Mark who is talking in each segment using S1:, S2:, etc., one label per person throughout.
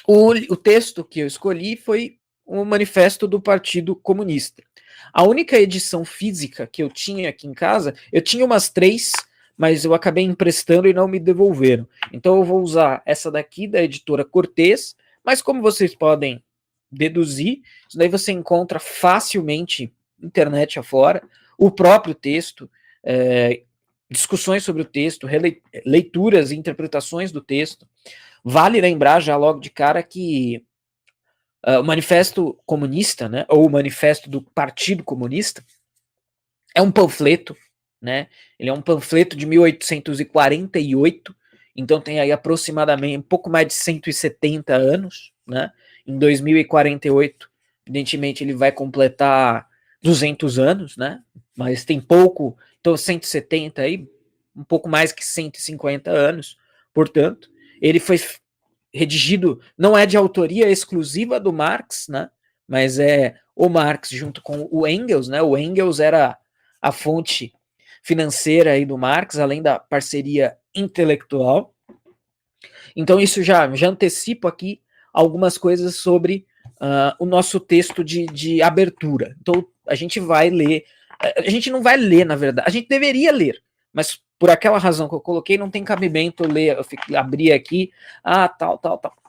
S1: O texto que eu escolhi foi o Manifesto do Partido Comunista. A única edição física que eu tinha aqui em casa, eu tinha umas 3, mas eu acabei emprestando e não me devolveram. Então eu vou usar essa daqui da editora Cortez, mas como vocês podem deduzir, isso daí você encontra facilmente internet afora, o próprio texto, discussões sobre o texto, leituras e interpretações do texto. Vale lembrar já logo de cara que o Manifesto Comunista, né, ou o Manifesto do Partido Comunista, é um panfleto, né? Ele é um panfleto de 1848, então tem aí aproximadamente um pouco mais de 170 anos, né? Em 2048, evidentemente, ele vai completar 200 anos, né? Mas tem pouco, então 170 aí, um pouco mais que 150 anos, portanto, ele foi redigido, não é de autoria exclusiva do Marx, né? Mas é o Marx junto com o Engels, né? O Engels era a fonte financeira aí do Marx, além da parceria intelectual. Então isso já antecipo aqui algumas coisas sobre o nosso texto de abertura. Então a gente vai ler, a gente não vai ler, na verdade, a gente deveria ler, mas por aquela razão que eu coloquei, não tem cabimento ler, eu abrir aqui, tal.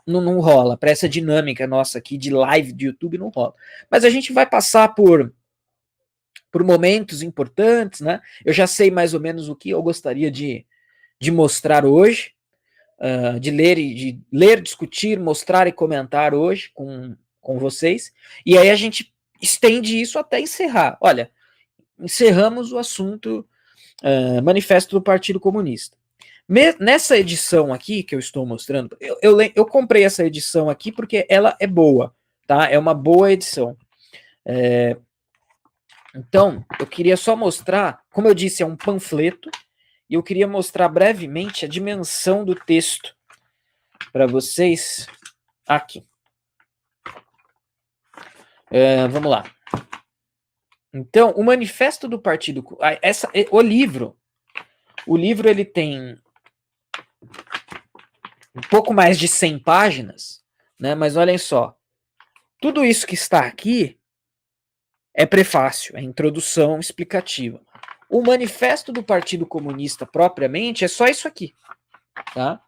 S1: Não rola, para essa dinâmica nossa aqui de live de YouTube não rola. Mas a gente vai passar por momentos importantes, né? Eu já sei mais ou menos o que eu gostaria de mostrar hoje, de ler, discutir, mostrar e comentar hoje com vocês. E aí a gente estende isso até encerrar. Olha, encerramos o assunto Manifesto do Partido Comunista. Nessa edição aqui que eu estou mostrando, eu comprei essa edição aqui porque ela é boa, tá? É uma boa edição. Então, eu queria só mostrar, como eu disse, é um panfleto, e eu queria mostrar brevemente a dimensão do texto para vocês aqui. Vamos lá. Então, o Manifesto do Partido... O livro ele tem um pouco mais de 100 páginas, né? Mas olhem só, tudo isso que está aqui é prefácio, é introdução explicativa. O Manifesto do Partido Comunista, propriamente, é só isso aqui, tá?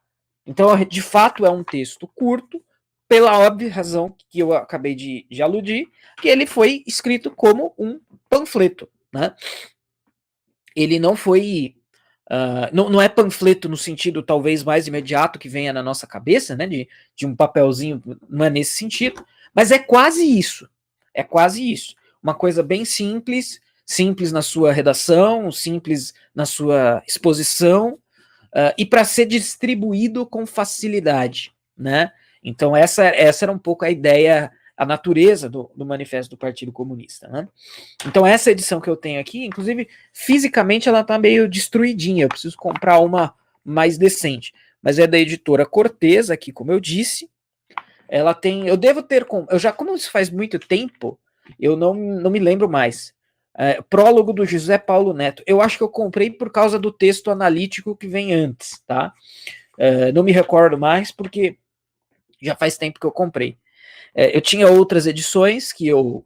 S1: Então, de fato, é um texto curto, pela óbvia razão que eu acabei de aludir, que ele foi escrito como um panfleto, né? Ele não foi... não é panfleto no sentido talvez mais imediato que venha na nossa cabeça, né? De um papelzinho, não é nesse sentido, mas é quase isso. É quase isso. Uma coisa bem simples, simples na sua redação, simples na sua exposição, e para ser distribuído com facilidade, né? Então essa era um pouco a ideia, a natureza do Manifesto do Partido Comunista, né? Então essa edição que eu tenho aqui, inclusive fisicamente ela tá meio destruidinha, eu preciso comprar uma mais decente, mas é da editora Cortez aqui, como eu disse. Ela tem, eu devo ter, como isso faz muito tempo, eu não me lembro mais. Prólogo do José Paulo Neto. Eu acho que eu comprei por causa do texto analítico que vem antes, tá? Não me recordo mais, porque já faz tempo que eu comprei. Eu tinha outras edições que eu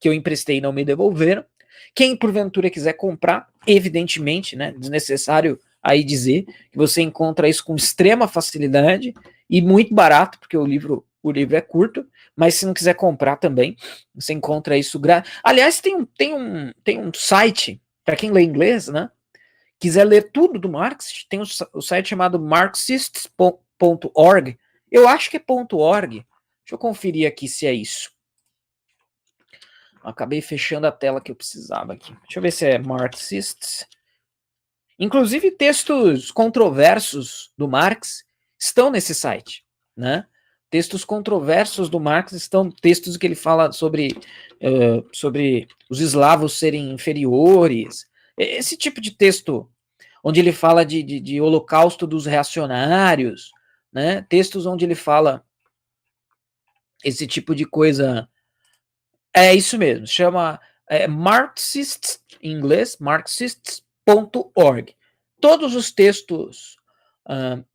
S1: emprestei e não me devolveram. Quem porventura quiser comprar, evidentemente, né, desnecessário aí dizer que você encontra isso com extrema facilidade e muito barato, porque o livro é curto, mas se não quiser comprar também, você encontra isso grátis. Aliás, tem um site, para quem lê inglês, né, quiser ler tudo do Marx, tem o site chamado marxists.org. Eu acho que é .org. Deixa eu conferir aqui se é isso. Acabei fechando a tela que eu precisava aqui. Deixa eu ver se é Marxists. Inclusive, textos controversos do Marx estão nesse site, né? Textos controversos do Marx estão, textos que ele fala sobre os eslavos serem inferiores, esse tipo de texto, onde ele fala de holocausto dos reacionários, né? Textos onde ele fala esse tipo de coisa. É isso mesmo, chama Marxists, em inglês, marxists.org. Todos os textos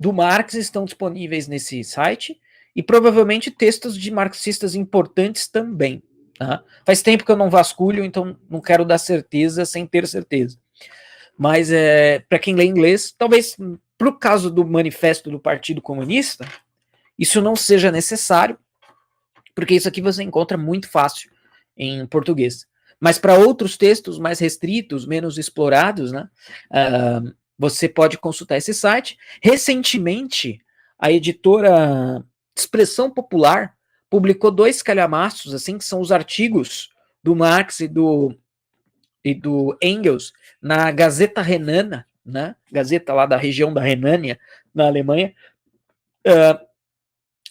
S1: do Marx estão disponíveis nesse site, e provavelmente textos de marxistas importantes também. Tá? Faz tempo que eu não vasculho, então não quero dar certeza sem ter certeza. Mas para quem lê inglês, talvez para o caso do manifesto do Partido Comunista, isso não seja necessário, porque isso aqui você encontra muito fácil em português. Mas para outros textos mais restritos, menos explorados, né, você pode consultar esse site. Recentemente, a editora Expressão Popular publicou 2 calhamaços, assim, que são os artigos do Marx e do Engels na Gazeta Renana, né, Gazeta lá da região da Renânia, na Alemanha.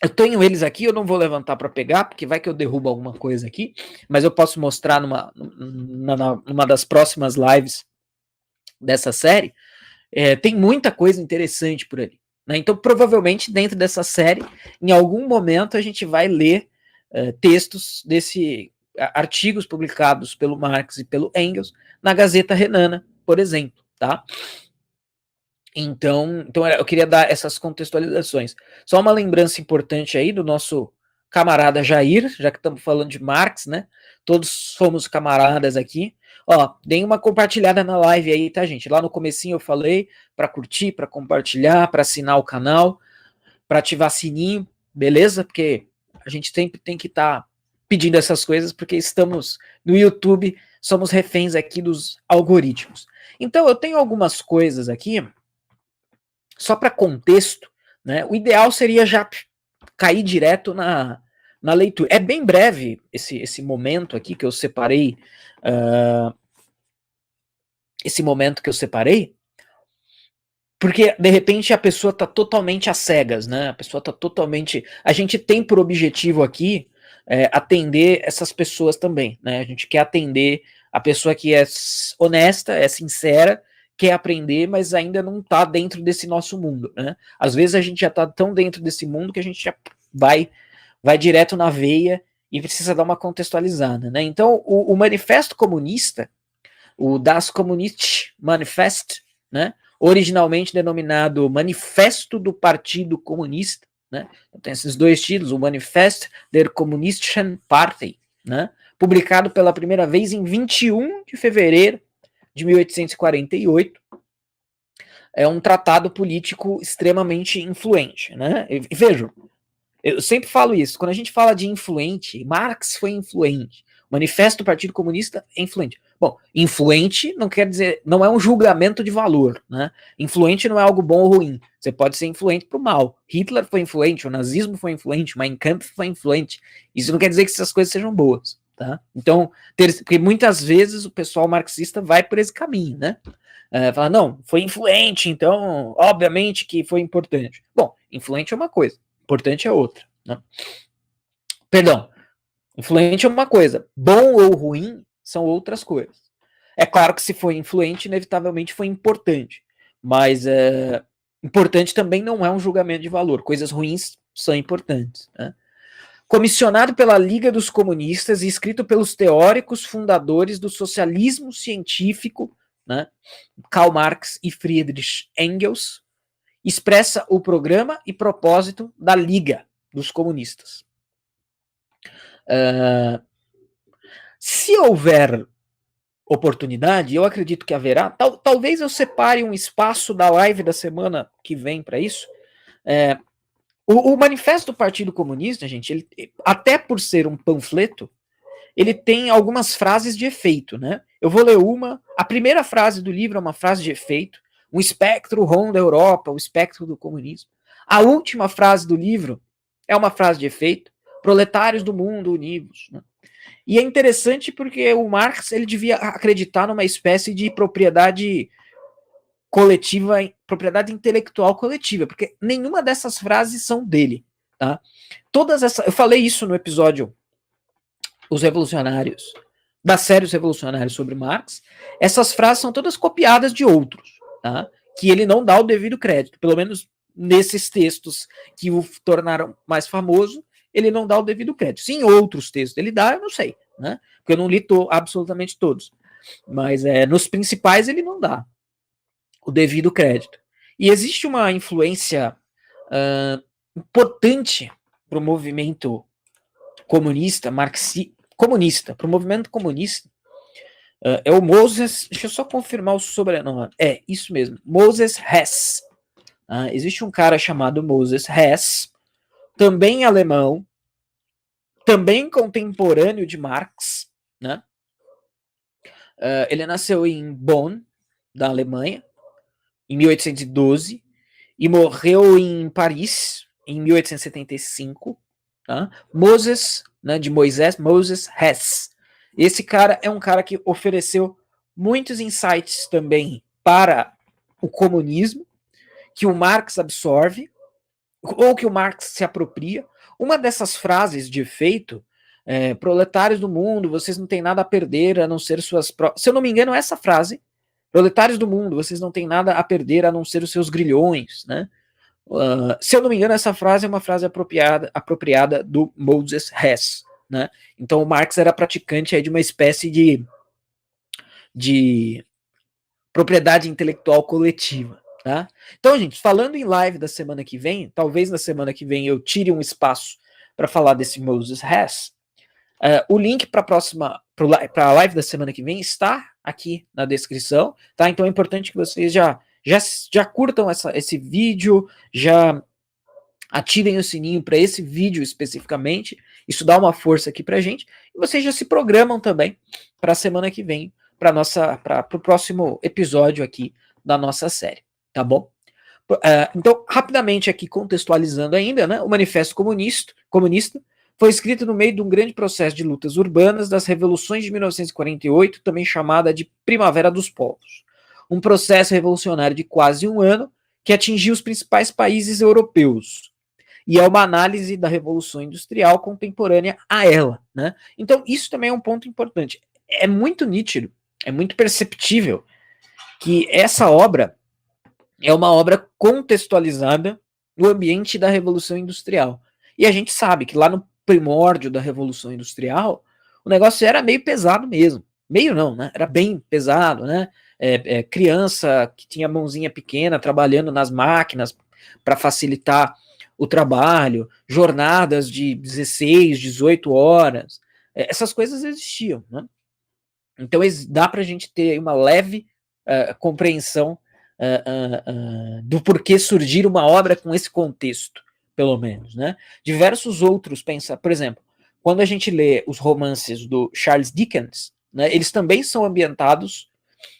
S1: Eu tenho eles aqui, eu não vou levantar para pegar, porque vai que eu derrubo alguma coisa aqui, mas eu posso mostrar numa das próximas lives dessa série. Tem muita coisa interessante por ali. Né? Então, provavelmente, dentro dessa série, em algum momento, a gente vai ler textos artigos publicados pelo Marx e pelo Engels na Gazeta Renana, por exemplo. Tá? Então, eu queria dar essas contextualizações. Só uma lembrança importante aí do nosso camarada Jair, já que estamos falando de Marx, né? Todos somos camaradas aqui. Ó, deem uma compartilhada na live aí, tá, gente? Lá no comecinho eu falei para curtir, para compartilhar, para assinar o canal, para ativar sininho, beleza? Porque a gente sempre tem que estar pedindo essas coisas, porque estamos no YouTube, somos reféns aqui dos algoritmos. Então, eu tenho algumas coisas aqui. Só para contexto, né, o ideal seria já cair direto na leitura. É bem breve esse momento aqui que eu separei, porque de repente a pessoa está totalmente às cegas, né? A pessoa está totalmente. A gente tem por objetivo aqui atender essas pessoas também, né? A gente quer atender a pessoa que é honesta, é sincera, quer aprender, mas ainda não está dentro desse nosso mundo, né? Às vezes a gente já está tão dentro desse mundo que a gente já vai direto na veia e precisa dar uma contextualizada, né? Então, o Manifesto Comunista, o Das Kommunistische Manifest, né? Originalmente denominado Manifesto do Partido Comunista, né? Tem esses 2 títulos, o Manifest der Kommunistischen Partei, né? Publicado pela primeira vez em 21 de fevereiro de 1848, é um tratado político extremamente influente, né? E vejam, eu sempre falo isso, quando a gente fala de influente, Marx foi influente, o Manifesto do Partido Comunista é influente. Bom, influente não quer dizer, não é um julgamento de valor, né? Influente não é algo bom ou ruim, você pode ser influente para o mal. Hitler foi influente, o nazismo foi influente, o Mein Kampf foi influente, isso não quer dizer que essas coisas sejam boas. Tá? Então, porque muitas vezes o pessoal marxista vai por esse caminho, né? Fala, não, foi influente, então, obviamente que foi importante. Bom, influente é uma coisa, importante é outra. Né? Perdão, influente é uma coisa, bom ou ruim são outras coisas. É claro que se foi influente, inevitavelmente foi importante, mas importante também não é um julgamento de valor, coisas ruins são importantes. Né? Comissionado pela Liga dos Comunistas e escrito pelos teóricos fundadores do socialismo científico, né, Karl Marx e Friedrich Engels, expressa o programa e propósito da Liga dos Comunistas. Se houver oportunidade, eu acredito que haverá, talvez eu separe um espaço da live da semana que vem para isso. O Manifesto do Partido Comunista, gente, ele, até por ser um panfleto, ele tem algumas frases de efeito, né? Eu vou ler uma. A primeira frase do livro é uma frase de efeito. Um espectro ronda a Europa, o espectro do comunismo. A última frase do livro é uma frase de efeito. Proletários do mundo unidos. Né? E é interessante porque o Marx ele devia acreditar numa espécie de propriedade coletiva, propriedade intelectual coletiva, porque nenhuma dessas frases são dele, tá? Todas essas, eu falei isso no episódio Os Revolucionários, da série Os Revolucionários sobre Marx. Essas frases são todas copiadas de outros, tá? Que ele não dá o devido crédito, pelo menos nesses textos que o tornaram mais famoso, ele não dá o devido crédito. Se em outros textos ele dá, eu não sei, né? Porque eu não li absolutamente todos. Mas nos principais ele não dá o devido crédito. E existe uma influência importante para o movimento comunista, comunista, para o movimento comunista, é o Moses, deixa eu só confirmar o sobrenome, é isso mesmo, Moses Hess. Existe um cara chamado Moses Hess, também alemão, também contemporâneo de Marx, né? Ele nasceu em Bonn, da Alemanha, em 1812, e morreu em Paris, em 1875. Tá? Moses, né, de Moisés, Moses Hess. Esse cara é um cara que ofereceu muitos insights também para o comunismo, que o Marx absorve, ou que o Marx se apropria. Uma dessas frases de efeito, proletários do mundo, vocês não têm nada a perder a não ser suas próprias. Se eu não me engano, essa frase, proletários do mundo, vocês não têm nada a perder a não ser os seus grilhões, né? Se eu não me engano, essa frase é uma frase apropriada do Moses Hess, né? Então o Marx era praticante aí de uma espécie de propriedade intelectual coletiva. Tá? Então, gente, falando em live da semana que vem, talvez na semana que vem eu tire um espaço para falar desse Moses Hess. O link para a live da semana que vem está aqui na descrição, tá? Então é importante que vocês já curtam esse vídeo, já ativem o sininho para esse vídeo especificamente. Isso dá uma força aqui para a gente. E vocês já se programam também para a semana que vem, para o próximo episódio aqui da nossa série, tá bom? Então, rapidamente aqui contextualizando ainda, né, o Manifesto Comunista foi escrito no meio de um grande processo de lutas urbanas das revoluções de 1948, também chamada de Primavera dos Povos. Um processo revolucionário de quase um ano que atingiu os principais países europeus. E é uma análise da Revolução Industrial contemporânea a ela. Né? Então, isso também é um ponto importante. É muito nítido, é muito perceptível que essa obra é uma obra contextualizada no ambiente da Revolução Industrial. E a gente sabe que lá no primórdio da Revolução Industrial, o negócio era meio pesado mesmo. Meio não, né? Era bem pesado, né? Criança que tinha mãozinha pequena trabalhando nas máquinas para facilitar o trabalho, jornadas de 16, 18 horas, essas coisas existiam, né? Então dá para a gente ter uma leve compreensão do porquê surgir uma obra com esse contexto, pelo menos, né? Diversos outros pensam, por exemplo, quando a gente lê os romances do Charles Dickens, né, eles também são ambientados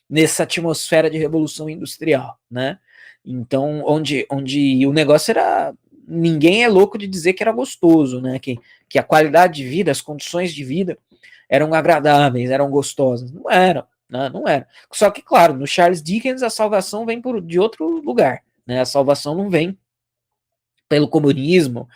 S1: nessa atmosfera de revolução industrial, né? Então, onde o negócio era, ninguém é louco de dizer que era gostoso, né? Que a qualidade de vida, as condições de vida eram agradáveis, eram gostosas. Não eram. Não era. Só que, claro, no Charles Dickens a salvação vem de outro lugar. Né? A salvação não vem pelo comunismo,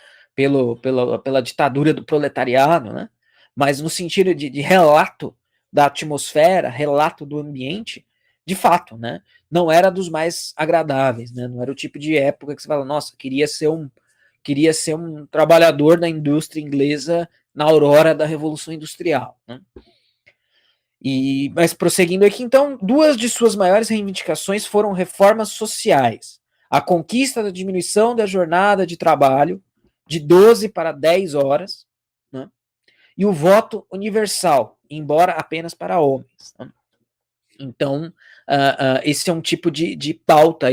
S1: pela ditadura do proletariado, né? Mas no sentido de relato da atmosfera, relato do ambiente, de fato, né? Não era dos mais agradáveis, né? Não era o tipo de época que você fala, nossa, queria ser um trabalhador da indústria inglesa na aurora da Revolução Industrial, né? Mas prosseguindo aqui, então, duas de suas maiores reivindicações foram reformas sociais. A conquista da diminuição da jornada de trabalho de 12 para 10 horas, né? E o voto universal, embora apenas para homens. Né? Então, esse é um tipo de pauta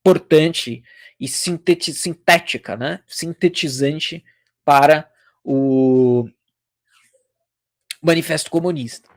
S1: importante e sintética, né? Sintetizante para o Manifesto Comunista.